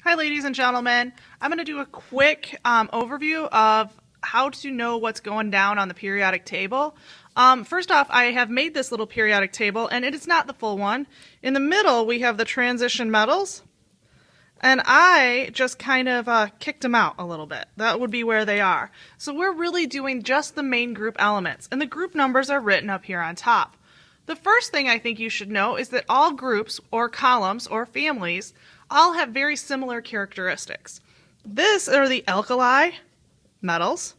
Hi, ladies and gentlemen. I'm going to do a quick overview of how to know what's going down on the periodic table. First off, I have made this little periodic table, and it is not the full one. In the middle, we have the transition metals, and I just kind of kicked them out a little bit. That would be where they are. So we're really doing just the main group elements, and the group numbers are written up here on top. The first thing I think you should know is that all groups or columns or families all have very similar characteristics. This are the alkali metals.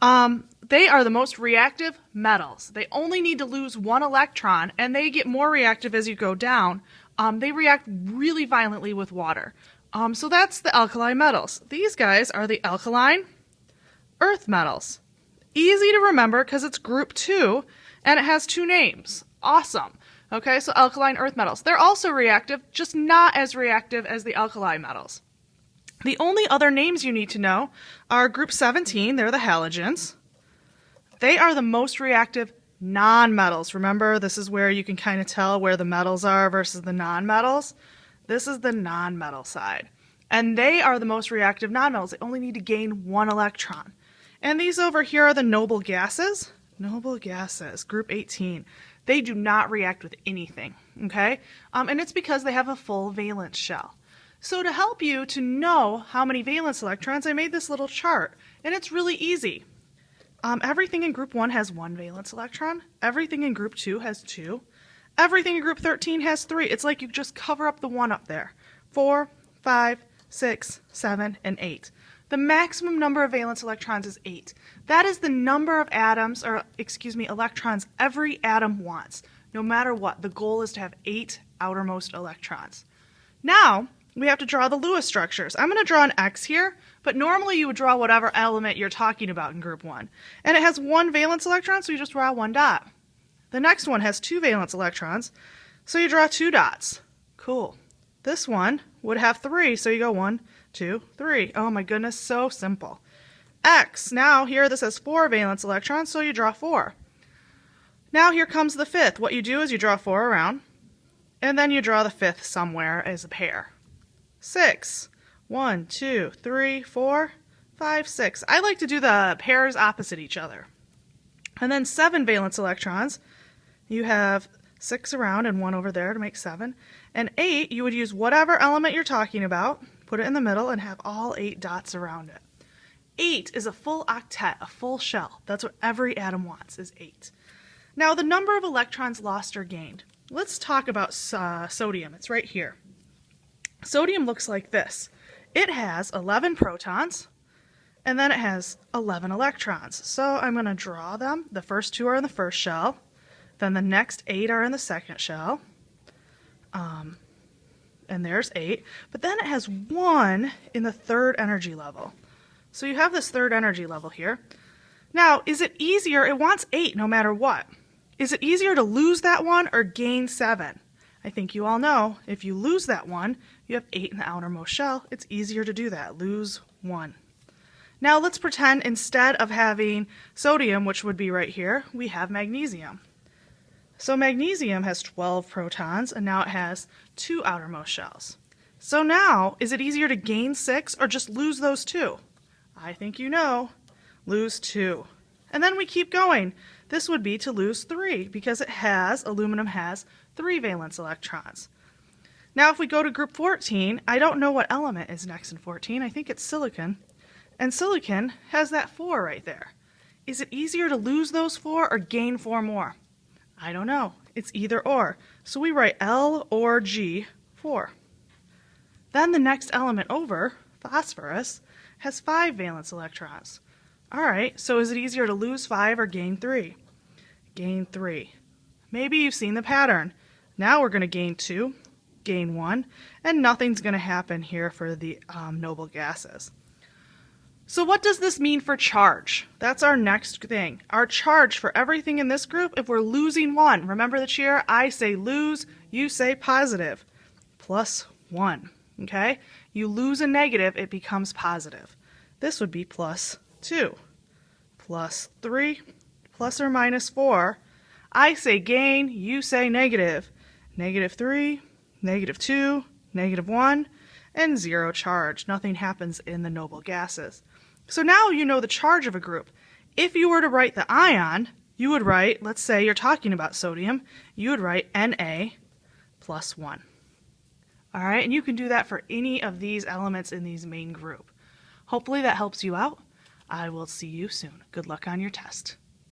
They are the most reactive metals. They only need to lose one electron, and they get more reactive as you go down. They react really violently with water. So that's the alkali metals. These guys are the alkaline earth metals. Easy to remember because it's group 2, and it has 2 names. Awesome. Okay, so alkaline earth metals. They're also reactive, just not as reactive as the alkali metals. The only other names you need to know are group 17, they're the halogens. They are the most reactive nonmetals. Remember, this is where you can kind of tell where the metals are versus the nonmetals. This is the nonmetal side. And they are the most reactive nonmetals. They only need to gain 1 electron. And these over here are the noble gases. Noble gases, group 18. They do not react with anything, okay? And it's because they have a full valence shell. So to help you to know how many valence electrons, I made this little chart, and it's really easy. Everything in group 1 has 1 valence electron. Everything in group 2 has 2. Everything in group 13 has 3. It's like you just cover up the 1 up there. 4, 5, 6, 7, and 8. The maximum number of valence electrons is 8. That is the number of atoms, or electrons every atom wants. No matter what, the goal is to have 8 outermost electrons. Now, we have to draw the Lewis structures. I'm going to draw an X here, but normally you would draw whatever element you're talking about in group 1. And it has 1 valence electron, so you just draw 1 dot. The next one has 2 valence electrons, so you draw 2 dots. Cool. This one would have 3, so you go 1, 2, 3. Oh my goodness, so simple. X, now here this has 4 valence electrons, so you draw 4. Now here comes the 5th. What you do is you draw 4 around, and then you draw the 5th somewhere as a pair. 6, 1, 2, 3, 4, 5, 6. I like to do the pairs opposite each other. And then 7 valence electrons. You have 6 around and 1 over there to make 7. And 8, you would use whatever element you're talking about, put it in the middle, and have all 8 dots around it. 8 is a full octet, a full shell. That's what every atom wants, is 8. Now, the number of electrons lost or gained. Let's talk about sodium. It's right here. Sodium looks like this. It has 11 protons, and then it has 11 electrons. So I'm going to draw them. The first 2 are in the first shell. Then the next 8 are in the second shell. And there's 8. But then it has 1 in the third energy level. So you have this third energy level here. Now, is it easier? It wants 8 no matter what. Is it easier to lose that 1 or gain 7? I think you all know if you lose that 1, you have 8 in the outermost shell. It's easier to do that. Lose 1. Now let's pretend instead of having sodium, which would be right here, we have magnesium. So magnesium has 12 protons, and now it has 2 outermost shells. So now, is it easier to gain 6 or just lose those 2? I think you know. Lose 2. And then we keep going. This would be to lose 3 because aluminum has 3 valence electrons. Now if we go to group 14, I don't know what element is next in 14. I think it's silicon. And silicon has that 4 right there. Is it easier to lose those 4 or gain 4 more? I don't know. It's either or. So we write L or G, 4. Then the next element over, phosphorus, has 5 valence electrons. All right, so is it easier to lose 5 or gain 3? Gain 3. Maybe you've seen the pattern. Now we're going to gain 2, gain 1, and nothing's going to happen here for the noble gases. So what does this mean for charge? That's our next thing. Our charge for everything in this group, if we're losing 1, remember the cheer? I say lose, you say positive. Plus 1, okay? You lose a negative, it becomes positive. This would be plus 2, plus 3, plus or minus 4. I say gain, you say negative. Negative 3, negative 2, negative 1, and 0 charge. Nothing happens in the noble gases. So now you know the charge of a group. If you were to write the ion, you would write, let's say you're talking about sodium, you would write Na plus 1. All right, and you can do that for any of these elements in these main group. Hopefully that helps you out. I will see you soon. Good luck on your test.